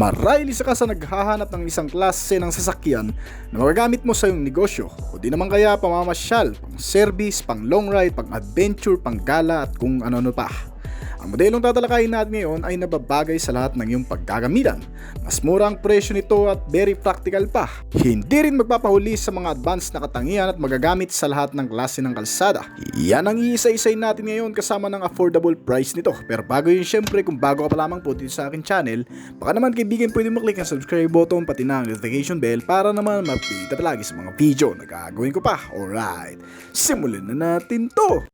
Marahil isa ka sa naghahanap ng isang klase ng sasakyan na magagamit mo sa iyong negosyo o di naman kaya pamamasyal, pang service, pang long ride, pang adventure, pang gala at kung ano-ano pa. Ang modelong tatalakayin natin ngayon ay nababagay sa lahat ng iyong paggagamitan. Mas mura ang presyo nito at very practical pa. Hindi rin magpapahuli sa mga advanced na katangian at magagamit sa lahat ng klase ng kalsada. Yan ang iisa-isay natin ngayon kasama ng affordable price nito. Pero bago yun, syempre kung bago ka pa lamang po dito sa akin channel, baka naman kaibigan pwede mo click ang subscribe button pati na ang notification bell para naman ma-update palagi sa mga video na gagawin ko pa. Alright, simulan na natin to!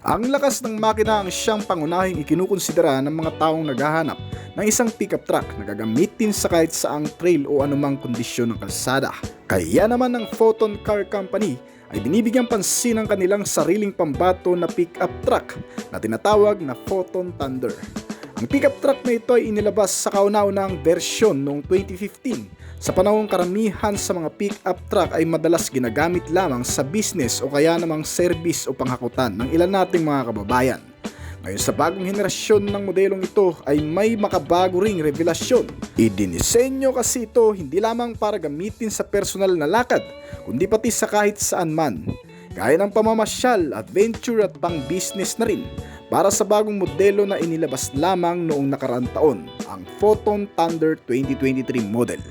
Ang lakas ng makina ang siyang pangunahing ikinukonsidera ng mga taong naghahanap ng isang pickup truck na gagamitin sa kahit saang trail o anumang kondisyon ng kalsada. Kaya naman ng Photon Car Company ay binibigyang pansin ang kanilang sariling pambato na pickup truck na tinatawag na Photon Thunder. Ang pickup truck na ito ay inilabas sa kauna-unahang bersyon noong 2015. Sa panahong karamihan sa mga pick-up truck ay madalas ginagamit lamang sa business o kaya namang service o panghakutan ng ilan nating mga kababayan. Ngayon sa bagong henerasyon ng modelong ito ay may makabago ring revelasyon. Idinisenyo kasi ito hindi lamang para gamitin sa personal na lakad, kundi pati sa kahit saan man. Gaya ng pamamasyal, adventure at pang-business na rin. Para sa bagong modelo na inilabas lamang noong nakaraang taon, ang Photon Thunder 2023 model.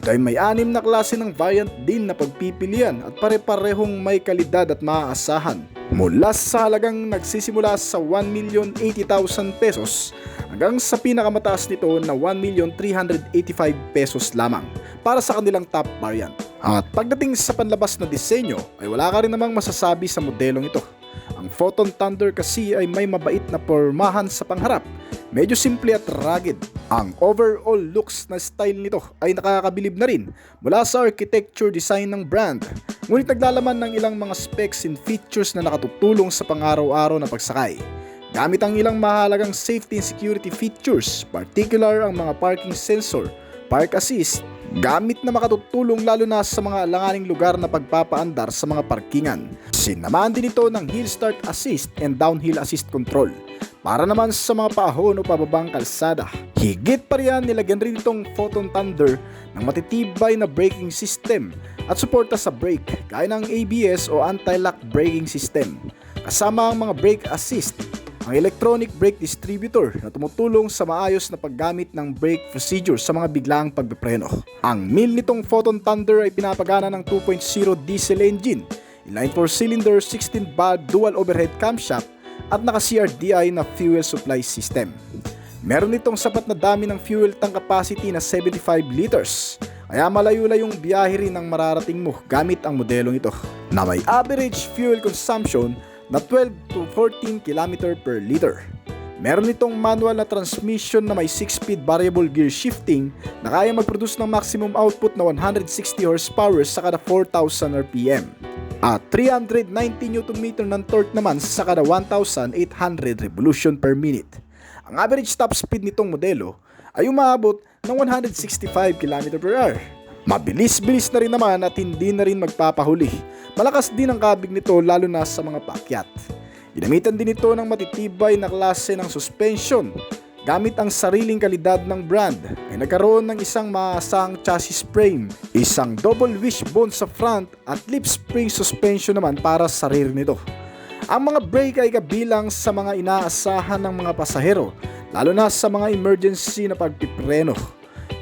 Ito ay may 6 na klase ng variant din na pagpipilian at pare-parehong may kalidad at maaasahan. Mula sa halagang nagsisimula sa 1,080,000 pesos hanggang sa pinakamataas nito na 1,385 pesos lamang para sa kanilang top variant. At pagdating sa panlabas na disenyo ay wala ka rin namang masasabi sa modelong ito. Ang Photon Thunder kasi ay may mabait na pormahan sa pangharap. Medyo simple at rugged. Ang overall looks na style nito ay nakakabilib na rin mula sa architecture design ng brand. Ngunit naglalaman ng ilang mga specs and features na nakatutulong sa pang-araw-araw na pagsakay. Gamit ang ilang mahalagang safety and security features, particular ang mga parking sensor, park assist, gamit na makatutulong lalo na sa mga alanganing lugar na pagpapaandar sa mga parkingan. Sinamahan din ito ng hill start assist and downhill assist control para naman sa mga paahon o pababang kalsada. Higit pa riyan, nilagyan rin itong Photon Thunder ng matitibay na braking system at suporta sa brake gaya ng ABS o anti-lock braking system. Kasama ang mga brake assist, ang electronic brake distributor na tumutulong sa maayos na paggamit ng brake procedure sa mga biglaang pagpipreno. Ang mill nitong Photon Thunder ay pinapagana ng 2.0 diesel engine, inline 4-cylinder 16-valve dual overhead camshaft at naka-CRDI na fuel supply system. Meron itong sapat na dami ng fuel tank capacity na 75 liters, kaya malayo-layong biyahe rin ang mararating mo gamit ang modelong ito, na may average fuel consumption na 12 to 14 km per liter. Meron itong manual na transmission na may 6-speed variable gear shifting na kaya mag-produce ng maximum output na 160 horsepower sa kada 4,000 RPM. At 390 Nm ng torque naman sa kada 1,800 revolution per minute. Ang average top speed nitong modelo ay umaabot ng 165 km/h. Mabilis-bilis na rin naman at hindi na rin magpapahuli. Malakas din ang kabig nito lalo na sa mga paakyat. Ginamitan din ito ng matitibay na klase ng suspension. Gamit ang sariling kalidad ng brand ay nagkaroon ng isang maasahang chassis frame, isang double wishbone sa front at lip spring suspension naman para sa rear nito. Ang mga brake ay kabilang sa mga inaasahan ng mga pasahero, lalo na sa mga emergency na pagpipreno.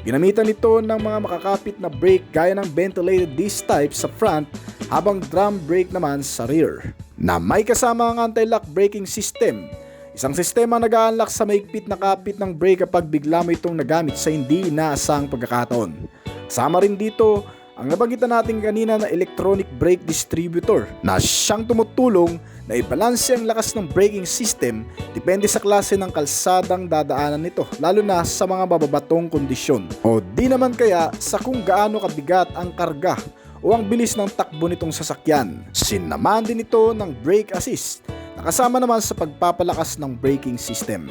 Ginamitan ito ng mga makakapit na brake gaya ng ventilated disc type sa front habang drum brake naman sa rear, na may kasama ang anti-lock braking system. Isang sistema nag-a-unlock sa maigpit na kapit ng brake kapag bigla mo itong nagamit sa hindi inaasahang pagkakataon. Kasama rin dito ang nabanggitan natin kanina na electronic brake distributor na siyang tumutulong na ibalanse ang lakas ng braking system depende sa klase ng kalsadang dadaanan nito, lalo na sa mga mababatong kondisyon o di naman kaya sa kung gaano kabigat ang karga o ang bilis ng takbo nitong sasakyan. Sinamahan din ito ng brake assist na kasama naman sa pagpapalakas ng braking system.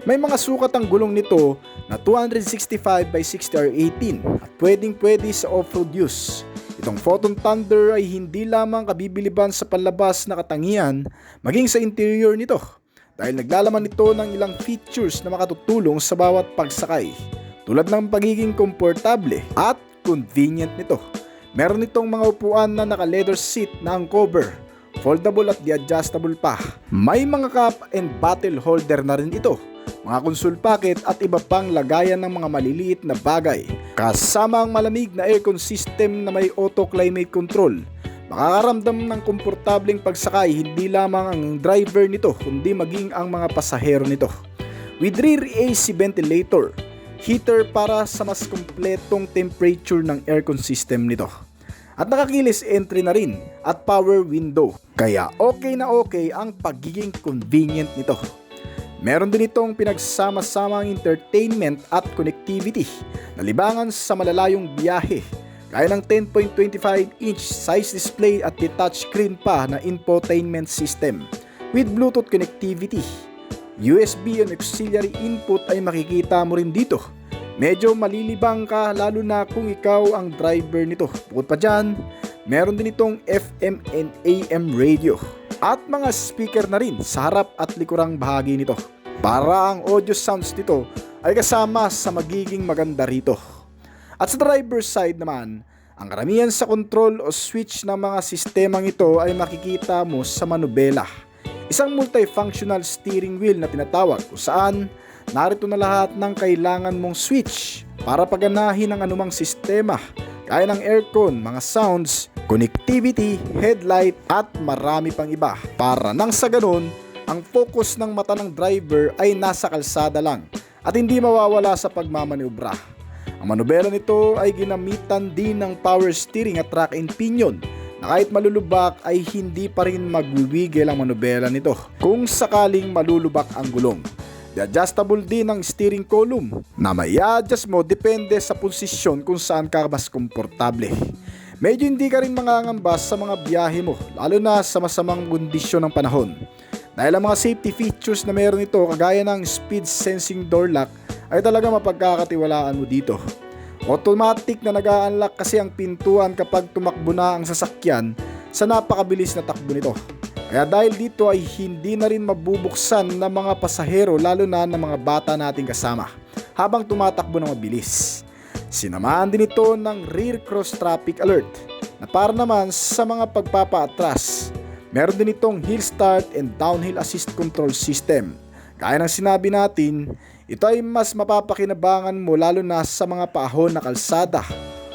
May mga sukat ang gulong nito na 265 by 60 or 18 at pwedeng-pwede sa off-road use. Itong Photon Thunder ay hindi lamang kabibiliban sa panlabas na katangian, maging sa interior nito, dahil naglalaman ito ng ilang features na makatutulong sa bawat pagsakay, tulad ng pagiging komportable at convenient nito. Meron itong mga upuan na naka-leather seat na ang cover, foldable at di-adjustable pa. May mga cup and bottle holder na rin ito, mga console pocket at iba pang lagayan ng mga maliliit na bagay. Kasama ang malamig na aircon system na may auto climate control. Makakaramdam ng komportableng pagsakay hindi lamang ang driver nito kundi maging ang mga pasahero nito. With rear AC ventilator, heater para sa mas kumpletong temperature ng aircon system nito. At nakakilis entry na rin at power window. Kaya okay na okay ang pagiging convenient nito. Meron din itong pinagsama-samang entertainment at connectivity na libangan sa malalayong biyahe, gaya ng 10.25-inch size display at touch screen pa na infotainment system with Bluetooth connectivity. USB and auxiliary input ay makikita mo rin dito. Medyo malilibang ka lalo na kung ikaw ang driver nito. Bukod pa dyan, meron din itong FM and AM radio at mga speaker na rin sa harap at likurang bahagi nito. Para ang audio sounds nito ay kasama sa magiging maganda rito. At sa driver's side naman, ang karamihan sa control o switch ng mga sistemang ito ay makikita mo sa manubela. Isang multifunctional steering wheel na tinatawag kung saan narito na lahat ng kailangan mong switch para paganahin ang anumang sistema, gaya ng aircon, mga sounds, connectivity, headlight at marami pang iba. Para nang sa ganun, ang focus ng mata ng driver ay nasa kalsada lang at hindi mawawala sa pagmamaniobra. Ang manubela nito ay ginamitan din ng power steering at track and pinion na kahit malulubak ay hindi pa rin magwiwigil ang manubela nito kung sakaling malulubak ang gulong. Adjustable din ang steering column na may adjust mo depende sa posisyon kung saan ka mas komportable. Medyo hindi ka rin mangangamba sa mga biyahe mo, lalo na sa masamang kondisyon ng panahon. Dahil ang mga safety features na meron ito kagaya ng speed sensing door lock ay talaga mapagkakatiwalaan mo dito. Automatic na nag-a-unlock kasi ang pintuan kapag tumakbo na ang sasakyan sa napakabilis na takbo nito. Kaya dahil dito ay hindi na rin mabubuksan ng mga pasahero lalo na ng mga bata nating kasama habang tumatakbo ng mabilis. Sinamahan din ito ng rear cross traffic alert na para naman sa mga pagpapaatras. Meron din itong hill start and downhill assist control system. Gaya ng sinabi natin, ito ay mas mapapakinabangan mo lalo na sa mga paahon na kalsada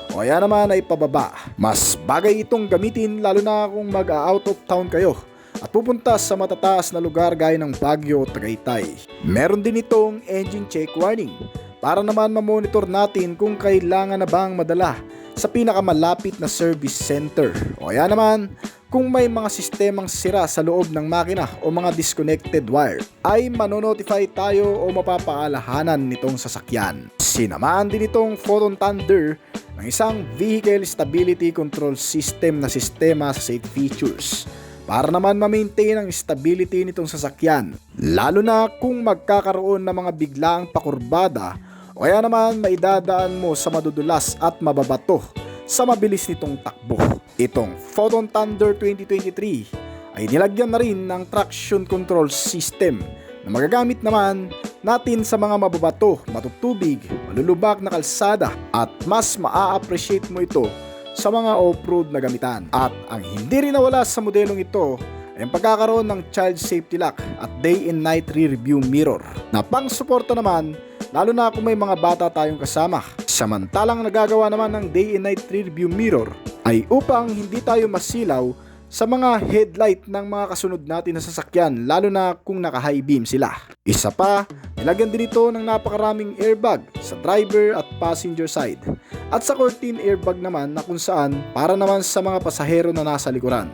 o kaya naman ay pababa. Mas bagay itong gamitin lalo na kung mag-out of town kayo at pupunta sa matataas na lugar gaya ng Baguio o Tagaytay. Meron din itong engine check warning para naman mamonitor natin kung kailangan na bang madala sa pinakamalapit na service center o kaya naman kung may mga sistemang sira sa loob ng makina o mga disconnected wire ay manonotify tayo o mapapaalahanan nitong sasakyan. Sinamahan din itong Photon Thunder ng isang vehicle stability control system na sistema sa safe features para naman ma-maintain ang stability nitong sasakyan, lalo na kung magkakaroon ng mga biglaang pakurbada o kaya naman maidadaan mo sa madudulas at mababato sa mabilis nitong takbo. Itong Photon Thunder 2023 ay nilagyan na rin ng traction control system na magagamit naman natin sa mga mababato, matutubig, malulubak na kalsada at mas maa-appreciate mo ito sa mga off-road na gamitan. At ang hindi rin nawala sa modelong ito ay ang pagkakaroon ng child safety lock at day and night rear view mirror na pang-suporta naman lalo na kung may mga bata tayong kasama. Samantalang nagagawa naman ng day and night rear view mirror ay upang hindi tayo masilaw sa mga headlight ng mga kasunod natin na sasakyan lalo na kung naka-high beam sila. Isa pa, nilagyan din ito ng napakaraming airbag sa driver at passenger side at sa curtain airbag naman na kung saan para naman sa mga pasahero na nasa likuran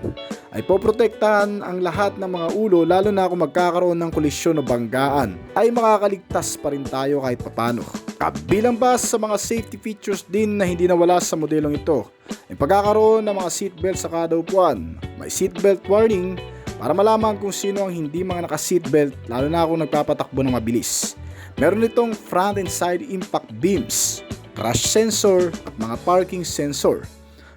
ay poprotektahan ang lahat ng mga ulo lalo na kung magkakaroon ng kolisyon o banggaan ay makakaligtas pa rin tayo kahit papano. Kabilang pa sa mga safety features din na hindi nawala sa modelong ito ay pagkakaroon ng mga seatbelt sa kada upuan. May seatbelt warning para malaman kung sino ang hindi mga naka-seatbelt lalo na kung nagpapatakbo ng mabilis. Meron itong front and side impact beams, crash sensor at mga parking sensor.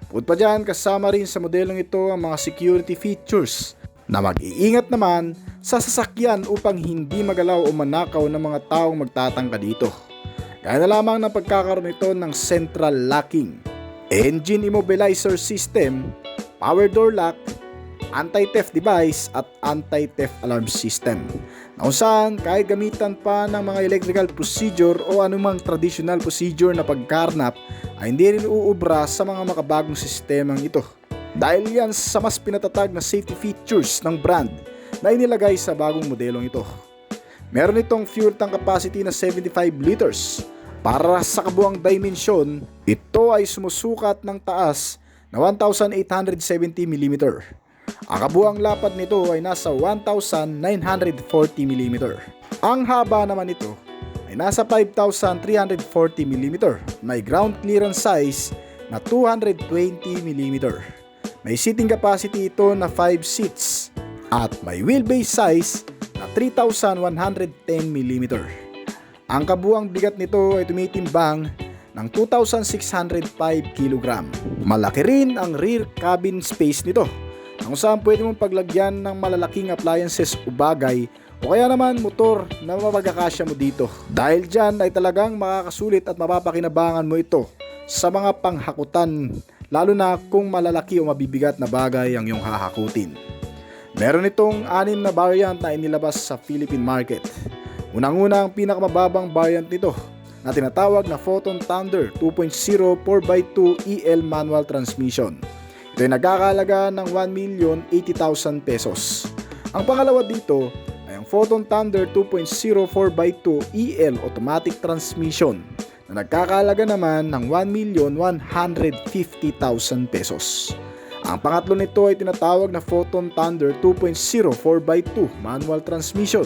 Bukod pa dyan, kasama rin sa modelong ito ang mga security features na mag-iingat naman sa sasakyan upang hindi magalaw o manakaw ng mga taong magtatangka dito. Gaya na lamang ng pagkakaroon ito ng central locking, engine immobilizer system, power door lock, anti-theft device at anti-theft alarm system, na kung saan kahit gamitan pa ng mga electrical procedure o anumang traditional procedure na pagkarnap ay hindi rin uubra sa mga makabagong sistemang ito. Dahil yan sa mas pinatatag na safety features ng brand na inilagay sa bagong modelong ito. Meron itong fuel tank capacity na 75 liters. Para sa kabuang dimensyon, ito ay sumusukat ng taas na 1,870mm. Ang kabuang lapad nito ay nasa 1,940mm. Ang haba naman nito ay nasa 5,340mm. May ground clearance size na 220mm. May seating capacity ito na 5 seats at may wheelbase size na 3,110mm. Ang kabuang bigat nito ay tumitimbang ng 2,605 kg. Malaki rin ang rear cabin space nito, kung saan pwede mong paglagyan ng malalaking appliances o bagay o kaya naman motor na mapagkakasya mo dito. Dahil dyan ay talagang makakasulit at mapapakinabangan mo ito sa mga panghakutan, lalo na kung malalaki o mabibigat na bagay ang iyong hahakutin. Meron itong 6 na variant na inilabas sa Philippine market. Unang-una ang pinakamababang variant nito na tinatawag na Photon Thunder 2.0 4x2 EL manual transmission. Ito ay nagkakahalaga ng 1,080,000 pesos. Ang pangalawa dito ay ang Photon Thunder 2.0 4x2 EL automatic transmission na nagkakahalaga naman ng 1,150,000 pesos. Ang pangatlo nito ay tinatawag na Photon Thunder 2.0 4x2 manual transmission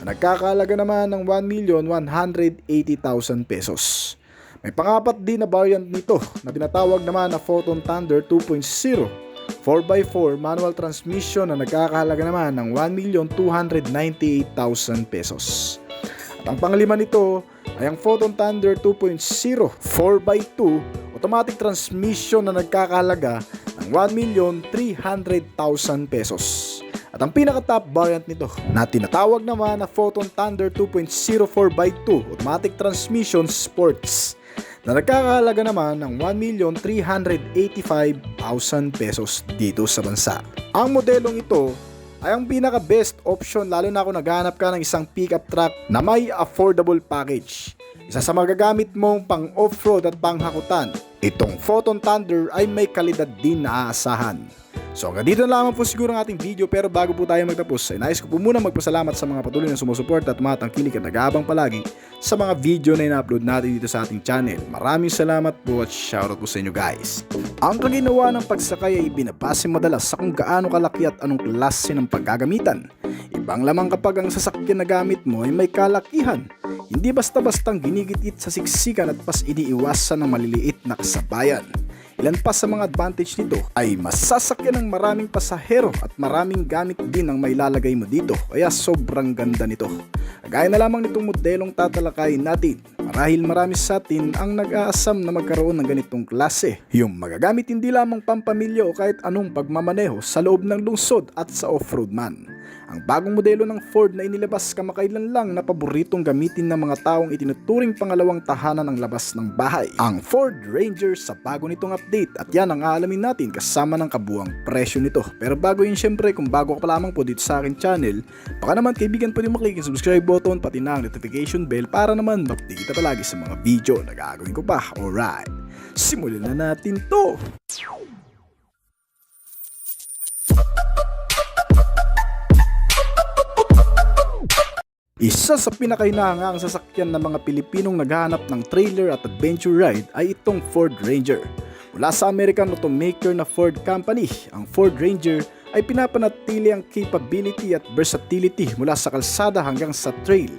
na nagkakahalaga naman ng 1,180,000 pesos. May pangapat din na variant nito na tinatawag naman na Photon Thunder 2.0 4x4 manual transmission na nagkakahalaga naman ng 1,298,000 pesos. At ang panglima nito ay ang Photon Thunder 2.0 4x2 automatic transmission na nagkakahalaga ng 1,300,000 pesos. At ang pinaka-top variant nito na tinatawag naman na Photon Thunder 2.0 4x2 automatic transmission sports na nagkakahalaga naman ng 1,385,000 pesos dito sa bansa. Ang modelong ito ay ang pinaka-best option lalo na kung naghahanap ka ng isang pickup truck na may affordable package. Isa sa magagamit mong pang off-road at panghakutan, itong Photon Thunder ay may kalidad din na aasahan. So hanggang dito na lamang po siguro ang ating video, pero bago po tayo magtapos ay nais ko po muna magpasalamat sa mga patuloy na sumusuporta at tumatangkilik at nag-aabang palagi sa mga video na ina-upload natin dito sa ating channel. Maraming salamat po at shoutout po sa inyo guys. Ang kaginawa ng pagsakay ay binabase madalas sa kung gaano kalaki at anong klase ng paggagamitan. Ibang lamang kapag ang sasakyan na gamit mo ay may kalakihan. Hindi basta-bastang ginigit-it sa siksikan at pas iniiwasan ng maliliit na kasabayan. Ilan pa sa mga advantage nito ay masasakyan ng maraming pasahero at maraming gamit din ang mailalagay mo dito, kaya sobrang ganda nito. Gaya na lamang nitong modelong tatalakayin natin, marahil marami sa atin ang nag-aasam na magkaroon ng ganitong klase. Yung magagamit hindi lamang pampamilya o kahit anong pagmamaneho sa loob ng lungsod at sa off-road man. Ang bagong modelo ng Ford na inilabas kamakailan lang na paboritong gamitin ng mga taong itinuturing pangalawang tahanan ng labas ng bahay, ang Ford Ranger sa bago nitong update, at yan ang aalamin natin kasama ng kabuang presyo nito. Pero bago yun, syempre kung bago ka pa lamang po dito sa akin channel, baka naman kaibigan pwede maklik yung subscribe button pati na ang notification bell para naman update kita palagi sa mga video na gagawin ko pa. Alright, simulan na natin to! Isa sa pinakainahangang sasakyan ng mga Pilipinong naghahanap ng trailer at adventure ride ay itong Ford Ranger. Mula sa American automaker na Ford Company, ang Ford Ranger ay pinapanatili ang capability at versatility mula sa kalsada hanggang sa trail.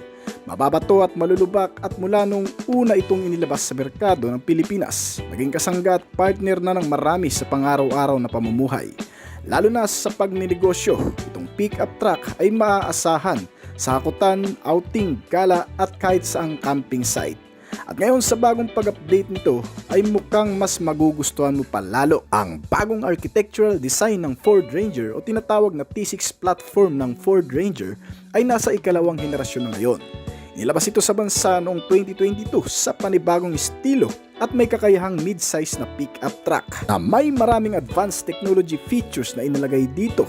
Mababato at malulubak, at mula nung una itong inilabas sa merkado ng Pilipinas, naging kasangga at partner na ng marami sa pang-araw-araw na pamumuhay. Lalo na sa pagninegosyo, itong pickup truck ay maaasahan sa hakutan, outing, gala at kahit saang camping site. At At ngayon sa bagong pag-update nito ay mukhang mas magugustuhan mo pa lalo. Ang bagong architectural design ng Ford Ranger o tinatawag na T6 platform ng Ford Ranger ay nasa ikalawang henerasyon na ngayon. Nilabas ito sa bansa noong 2022 sa panibagong estilo at may kakayahang mid-size na pick-up truck na may maraming advanced technology features na inilagay dito.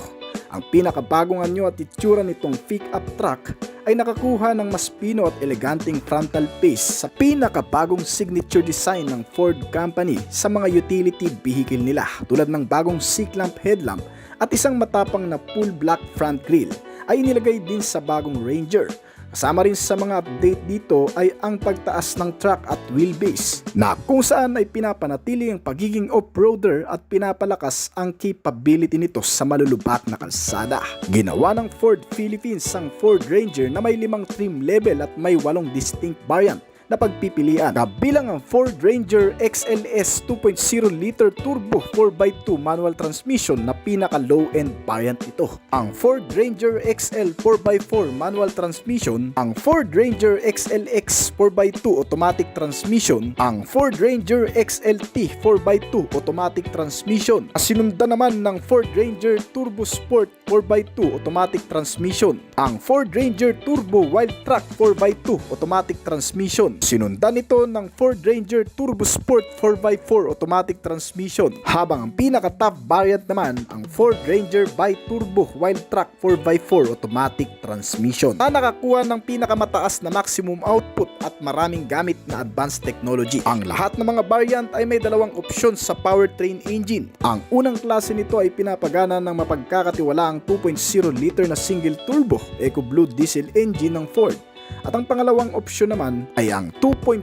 Ang pinakabagong anyo at itsura nitong pick-up truck ay nakakuha ng mas pino at eleganteng frontal face sa pinakabagong signature design ng Ford Company sa mga utility vehicle nila tulad ng bagong C-clamp headlamp at isang matapang na full black front grille ay inilagay din sa bagong Ranger. Kasama rin sa mga update dito ay ang pagtaas ng truck at wheelbase na kung saan ay pinapanatili ang pagiging off-roader at pinapalakas ang capability nito sa malulubak na kalsada. Ginawa ng Ford Philippines ang Ford Ranger na may 5 trim level at may 8 distinct variant na pagpipilian, kabilang ang Ford Ranger XLS 2.0 liter turbo 4x2 manual transmission na pinaka low-end variant nito, ang Ford Ranger XL 4x4 manual transmission, ang Ford Ranger XLX 4x2 automatic transmission, ang Ford Ranger XLT 4x2 automatic transmission, sinundan naman ng Ford Ranger Turbo Sport 4x2 automatic transmission, ang Ford Ranger Turbo Wildtrak 4x2 automatic transmission. Sinundan nito ng Ford Ranger Turbo Sport 4x4 automatic transmission, habang ang pinaka-top variant naman ang Ford Ranger Bi-Turbo Wildtrak 4x4 automatic transmission na nakakuha ng pinakamataas na maximum output at maraming gamit na advanced technology. Ang lahat ng mga variant ay may dalawang opsyon sa powertrain engine. Ang unang klase nito ay pinapagana ng mapagkakatiwalaang 2.0 liter na single turbo EcoBlue diesel engine ng Ford. At ang pangalawang opsyon naman ay ang 2.0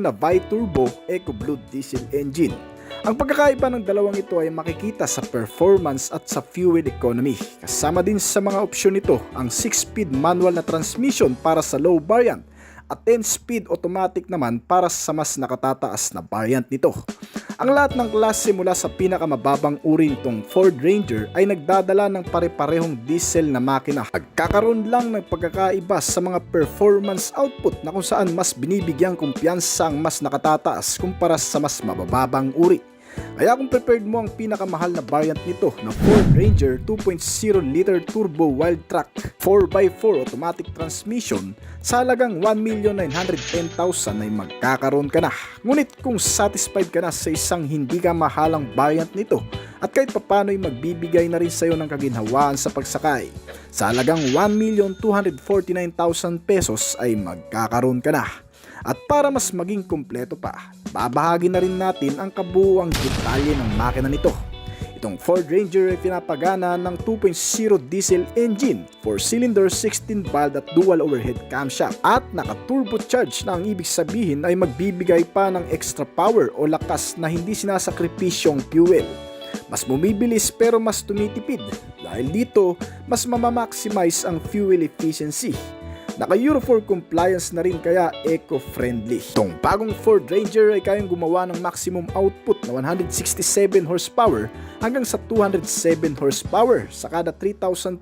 na Bi-Turbo EcoBlue diesel engine. Ang pagkakaiba ng dalawang ito ay makikita sa performance at sa fuel economy. Kasama din sa mga opsyon nito ang 6-speed manual na transmission para sa low variant at 10-speed automatic naman para sa mas nakatataas na variant nito. Ang lahat ng klase mula sa pinakamababang uri nitong Ford Ranger ay nagdadala ng pare-parehong diesel na makina. Nagkakaroon lang ng pagkakaiba sa mga performance output na kung saan mas binibigyang kumpiyansa ang mas nakatataas kumpara sa mas mabababang uri. Kaya kung prepared mo ang pinakamahal na variant nito na Ford Ranger 2.0 liter turbo Wildtrak 4x4 automatic transmission sa halagang 1,910,000 ay magkakaroon ka na. Ngunit kung satisfied ka na sa isang hindi ka mahalang variant nito at kahit papano ay magbibigay na rin sa iyo ng kaginhawaan sa pagsakay, sa halagang 1,249,000 pesos ay magkakaroon ka na. At para mas maging kumpleto pa, babahagi na rin natin ang kabuuang detalye ng makina nito. Itong Ford Ranger ay pinapagana ng 2.0 diesel engine, 4-cylinder 16-valve at dual overhead camshaft at naka-turbocharge na ang ibig sabihin ay magbibigay pa ng extra power o lakas na hindi sinasakripisyong fuel. Mas bumibilis pero mas tumitipid dahil dito mas mamamaximize ang fuel efficiency. Naka Euro 4 compliance na rin kaya eco-friendly. Itong bagong Ford Ranger ay kayang gumawa ng maximum output na 167 horsepower hanggang sa 207 horsepower sa kada 3,500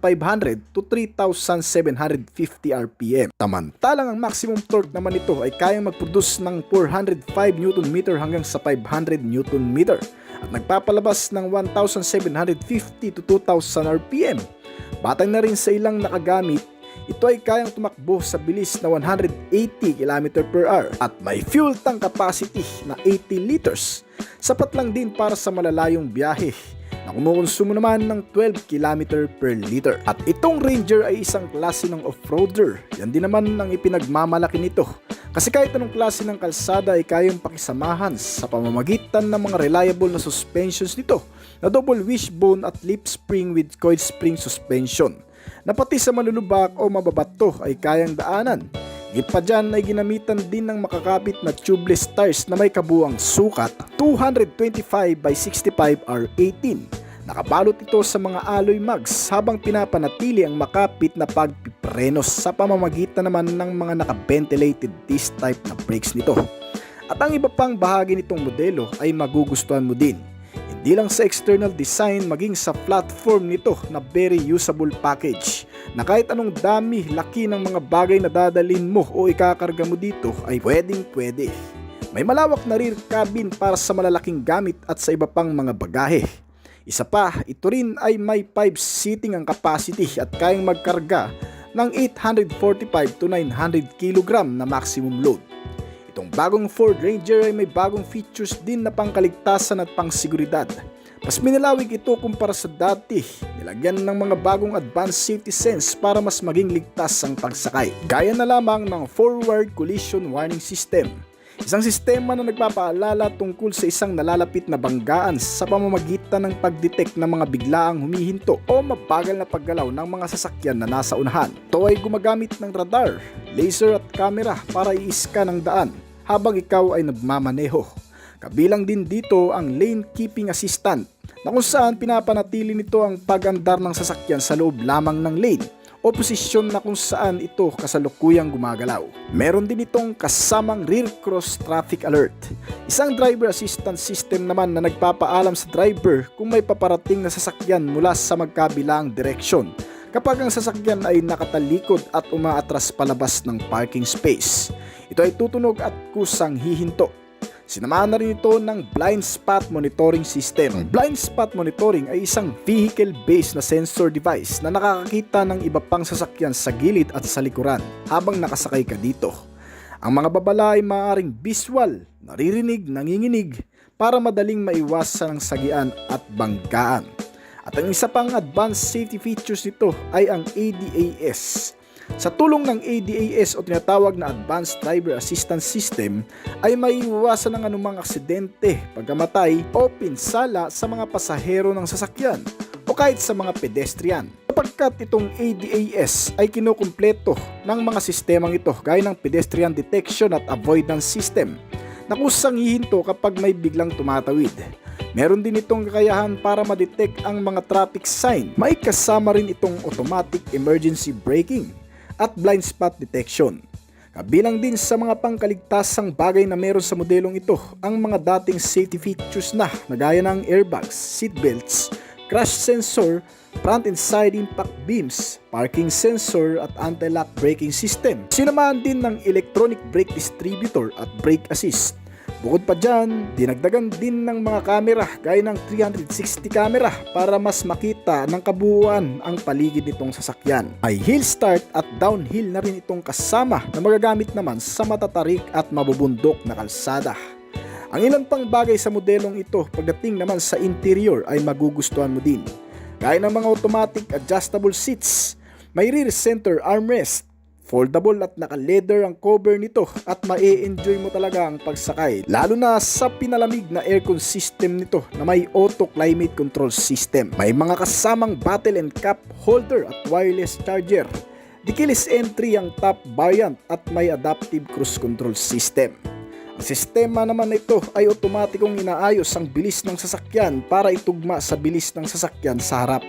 to 3,750 RPM. Samantalang ang maximum torque naman nito ay kayang mag-produce ng 405 Nm hanggang sa 500 Nm at nagpapalabas ng 1,750 to 2,000 RPM. Batay na rin sa ilang nakagamit, ito ay kayang tumakbo sa bilis na 180 km/h at may fuel tank capacity na 80 liters. Sapat lang din para sa malalayong biyahe na kumukonsumo naman ng 12 km per liter. At itong Ranger ay isang klase ng off-roader. Yan din naman ang ipinagmamalaki nito. Kasi kahit anong klase ng kalsada ay kayang pakisamahan sa pamamagitan ng mga reliable na suspensions nito na double wishbone at lip spring with coil spring suspension na pati sa malulubak o mababato ay kayang daanan. Higit pa dyan ay ginamitan din ng makakapit na tubeless tires na may kabuang sukat 225/65 R18. Nakabalot ito sa mga alloy mags habang pinapanatili ang makapit na pagpiprenos sa pamamagitan naman ng mga naka-ventilated disc type na brakes nito. At ang iba pang bahagi nitong modelo ay magugustuhan mo din. Hindi lang sa external design maging sa platform nito na very usable package. na kahit anong dami, laki ng mga bagay na dadalhin mo o ikakarga mo dito ay pwede. May malawak na rear cabin para sa malalaking gamit at sa iba pang mga bagahe. Isa pa, ito rin ay may 5 seating ang capacity at kayang magkarga ng 845 to 900 kg na maximum load. Itong bagong Ford Ranger ay may bagong features din na pangkaligtasan at pangseguridad. Mas minalawig ito kumpara sa dati, nilagyan ng mga bagong advanced safety sense para mas maging ligtas ang pagsakay. Gaya na lamang ng forward collision warning system. Isang sistema na nagpapaalala tungkol sa isang nalalapit na banggaan sa pamamagitan ng pag-detect ng mga biglaang humihinto o mabagal na paggalaw ng mga sasakyan na nasa unahan. Ito ay gumagamit ng radar, laser at camera para i-scan ang daan habang ikaw ay nagmamaneho. Kabilang din dito ang lane keeping assistant na kung saan pinapanatili nito ang pag-andar ng sasakyan sa loob lamang ng lane o posisyon na kung saan ito kasalukuyang gumagalaw. Meron din itong kasamang rear cross traffic alert. Isang driver assistance system naman na nagpapaalam sa driver kung may paparating na sasakyan mula sa magkabilang direksyon kapag ang sasakyan ay nakatalikod at umaatras palabas ng parking space. Ito ay tutunog at kusang hihinto. Sinamahan na rin ito ng blind spot monitoring system. Ang blind spot monitoring ay isang vehicle-based na sensor device na nakakakita ng iba pang sasakyan sa gilid at sa likuran habang nakasakay ka dito. Ang mga babala ay maaaring visual, naririnig, nanginginig para madaling maiwasan ang sagian at banggaan. At ang isa pang advanced safety features nito ay ang ADAS. Sa tulong ng ADAS o tinatawag na Advanced Driver Assistance System ay maiiwasan ang anumang aksidente, pagkamatay o pinsala sa mga pasahero ng sasakyan o kahit sa mga pedestrian. Sapagkat itong ADAS ay kinukumpleto ng mga sistemang ito gaya ng pedestrian detection at avoidance system na kusang hihinto kapag may biglang tumatawid. Meron din itong kakayahan para ma-detect ang mga traffic sign. May kasama rin itong automatic emergency braking at blind spot detection. Kabilang din sa mga pangkaligtasang bagay na meron sa modelong ito ang mga dating safety features na gaya ng airbags, seatbelts, crash sensor, front and side impact beams, parking sensor at anti-lock braking system. Sinamahan din ng electronic brake distributor at brake assist. Bukod pa dyan, dinagdagan din ng mga kamera gaya ng 360 camera para mas makita ng kabuuan ang paligid nitong sasakyan. May hill start at downhill na rin itong kasama na magagamit naman sa matatarik at mabubundok na kalsada. Ang ilan pang bagay sa modelong ito pagdating naman sa interior ay magugustuhan mo din. Gaya ng mga automatic adjustable seats, may rear center armrest, foldable at naka-leather ang cover nito at ma-enjoy mo talaga ang pagsakay. Lalo na sa pinalamig na aircon system nito na may auto climate control system. May mga kasamang bottle and cup holder at wireless charger. Di keyless entry ang top variant at may adaptive cruise control system. Ang sistema naman ito ay otomatikong inaayos ang bilis ng sasakyan para itugma sa bilis ng sasakyan sa harap.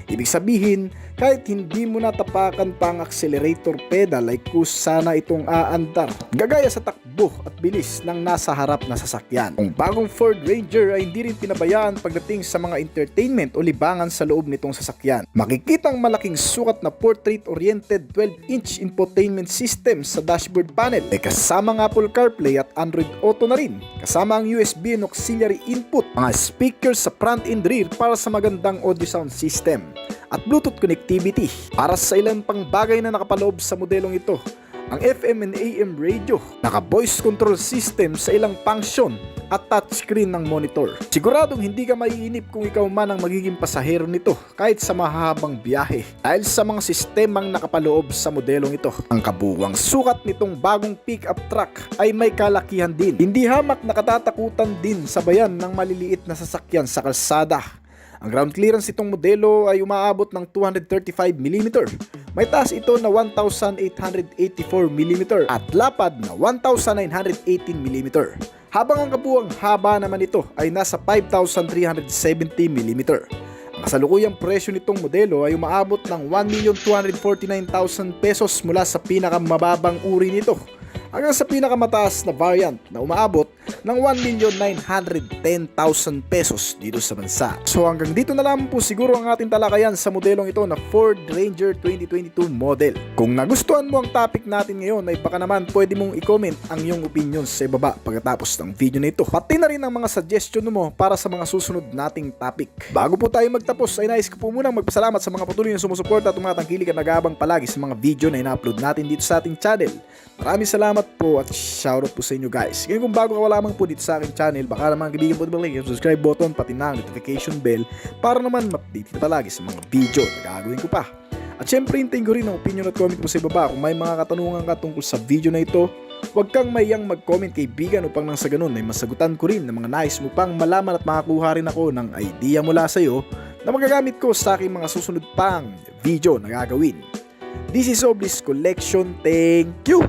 Ibig sabihin, kahit hindi mo natapakan pa ang accelerator pedal ay kusana itong aandar, gagaya sa takbo at bilis ng nasa harap na sasakyan. Ang bagong Ford Ranger ay hindi rin pinabayaan pagdating sa mga entertainment o libangan sa loob nitong sasakyan. Makikitang malaking sukat na portrait-oriented 12-inch infotainment system sa dashboard panel. May kasamang Apple CarPlay at Android Auto na rin, kasama ang USB and auxiliary input, mga speakers sa front and rear para sa magandang audio sound system, at Bluetooth connectivity. Para sa ilan pang bagay na nakapaloob sa modelong ito, ang FM and AM radio, naka-voice control system sa ilang function at touchscreen ng monitor. Siguradong hindi ka maiinip kung ikaw man ang magiging pasahero nito kahit sa mahahabang biyahe dahil sa mga sistemang nakapaloob sa modelong ito. Ang kabuuang sukat nitong bagong pickup truck ay may kalakihan din. Hindi hamak na katatakutan din sabayan ng maliliit na sasakyan sa kalsada. Ang ground clearance itong modelo ay umaabot ng 235mm. May taas ito na 1,884mm at lapad na 1,918mm. Habang ang kabuuang haba naman ito ay nasa 5,370mm. Ang kasalukuyang presyo nitong modelo ay umaabot ng 1,249,000 pesos mula sa pinakamababang uri nito hanggang sa pinakamataas na variant na umaabot ng 1,910,000 pesos dito sa bansa. So hanggang dito na lang po siguro ang ating talakayan sa modelong ito na Ford Ranger 2022 model. Kung nagustuhan mo ang topic natin ngayon ay baka naman pwede mong i-comment ang iyong opinion sa ibaba pagkatapos ng video na ito. Pati na rin ang mga suggestion mo para sa mga susunod nating topic. Bago po tayo magtapos ay nais ko po munang magpasalamat sa mga patuloy na sumusuporta at tumatangkilik at nag-aabang palagi sa mga video na ina-upload natin dito sa ating channel. Maraming salamat po at shoutout po sa inyo guys. Ngayon kung bago ka lamang po dito sa aking channel, baka naman kaibigan po like yung subscribe button pati na ang notification bell para naman ma-update ka palagi sa mga video na gagawin ko pa. At syempre hintayin ko rin ang opinion at comment mo sa ibaba kung may mga katanungan ka tungkol sa video na ito. Huwag kang mayang mag-comment kaibigan upang nang sa ganun ay masagutan ko rin ng mga nais mo pang malaman at makakuha rin ako ng idea mula sa iyo na magagamit ko sa aking mga susunod pang video na gagawin. This is Oblis Collection. Thank you!